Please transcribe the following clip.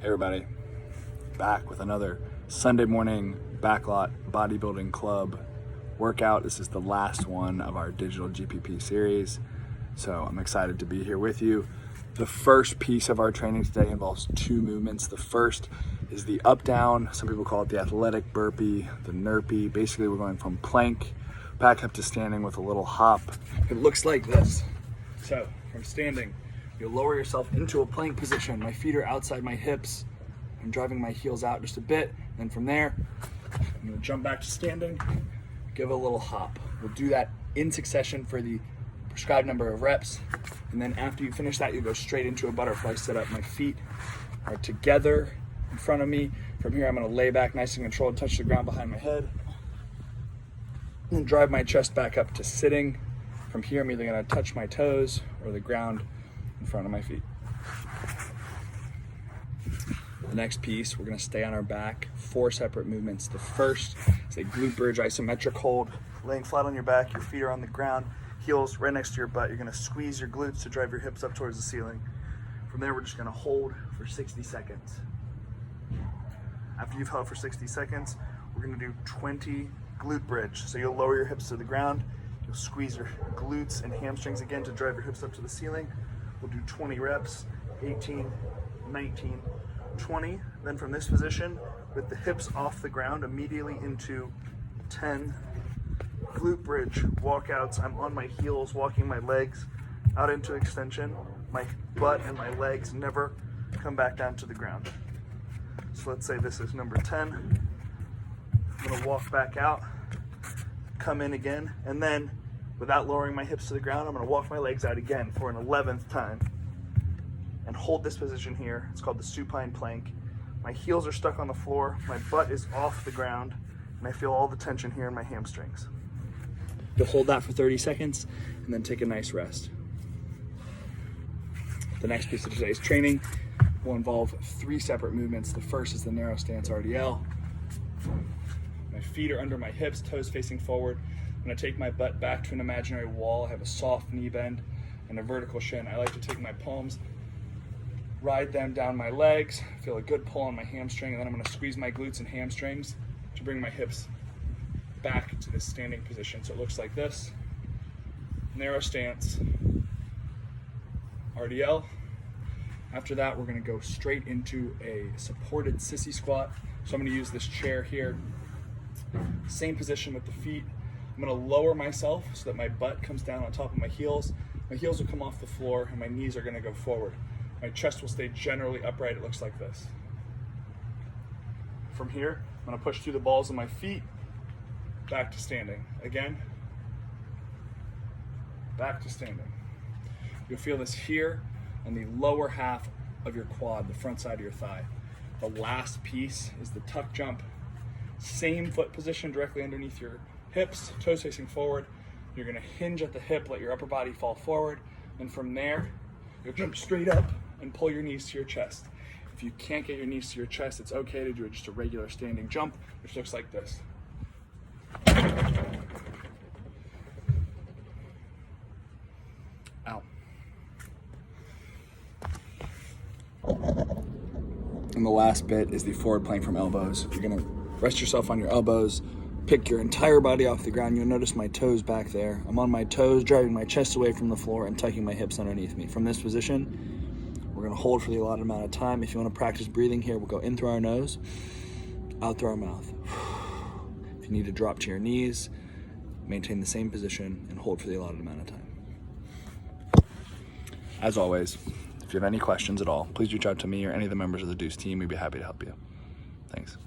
Everybody, back with another Sunday morning backlot bodybuilding club workout. This is the last one of our digital GPP series, so I'm excited to be here with you. The first piece of our training today involves two movements. The first is the up down. Some people call it the athletic burpee, the NERPy. Basically, we're going from plank back up to standing with a little hop. It looks like this. So from standing, you'll lower yourself into a plank position. My feet are outside my hips. I'm driving my heels out just a bit. Then from there, I'm gonna jump back to standing, give a little hop. We'll do that in succession for the prescribed number of reps. And then after you finish that, you go straight into a butterfly sit-up. My feet are together in front of me. From here, I'm gonna lay back nice and controlled, touch the ground behind my head, and drive my chest back up to sitting. From here, I'm either gonna touch my toes or the ground in front of my feet. The next piece, we're gonna stay on our back, 4 separate movements. The first is a glute bridge isometric hold, laying flat on your back, your feet are on the ground, heels right next to your butt. You're gonna squeeze your glutes to drive your hips up towards the ceiling. From there, we're just gonna hold for 60 seconds. After you've held for 60 seconds, we're gonna do 20 glute bridge. So you'll lower your hips to the ground, you'll squeeze your glutes and hamstrings again to drive your hips up to the ceiling. We'll do 20 reps, 18, 19, 20. Then from this position, with the hips off the ground, immediately into 10 glute bridge walkouts. I'm on my heels, walking my legs out into extension. My butt and my legs never come back down to the ground. So let's say this is number 10. I'm gonna walk back out, come in again, and then without lowering my hips to the ground, I'm gonna walk my legs out again for an 11th time and hold this position here. It's called the Supine Plank. My heels are stuck on the floor, my butt is off the ground, and I feel all the tension here in my hamstrings. You'll hold that for 30 seconds and then take a nice rest. The next piece of today's training will involve 3 separate movements. The first is the narrow stance RDL. My feet are under my hips, toes facing forward. I'm gonna take my butt back to an imaginary wall. I have a soft knee bend and a vertical shin. I like to take my palms, ride them down my legs, feel a good pull on my hamstring, and then I'm gonna squeeze my glutes and hamstrings to bring my hips back to this standing position. So it looks like this. Narrow stance, RDL. After that, we're gonna go straight into a supported sissy squat. So I'm gonna use this chair here. Same position with the feet. I'm gonna lower myself so that my butt comes down on top of my heels. My heels will come off the floor and my knees are gonna go forward. My chest will stay generally upright. It looks like this. From here, I'm gonna push through the balls of my feet, back to standing. Again, back to standing. You'll feel this here on the lower half of your quad, the front side of your thigh. The last piece is the tuck jump. Same foot position directly underneath your hips, toes facing forward. You're gonna hinge at the hip, let your upper body fall forward. And from there, you'll jump straight up and pull your knees to your chest. If you can't get your knees to your chest, it's okay to do just a regular standing jump, which looks like this. Ow. And the last bit is the forward plank from elbows. You're gonna rest yourself on your elbows, pick your entire body off the ground. You'll notice my toes back there. I'm on my toes, driving my chest away from the floor and tucking my hips underneath me. From this position, we're gonna hold for the allotted amount of time. If you wanna practice breathing here, we'll go in through our nose, out through our mouth. If you need to drop to your knees, maintain the same position and hold for the allotted amount of time. As always, if you have any questions at all, please reach out to me or any of the members of the Deuce team. We'd be happy to help you. Thanks.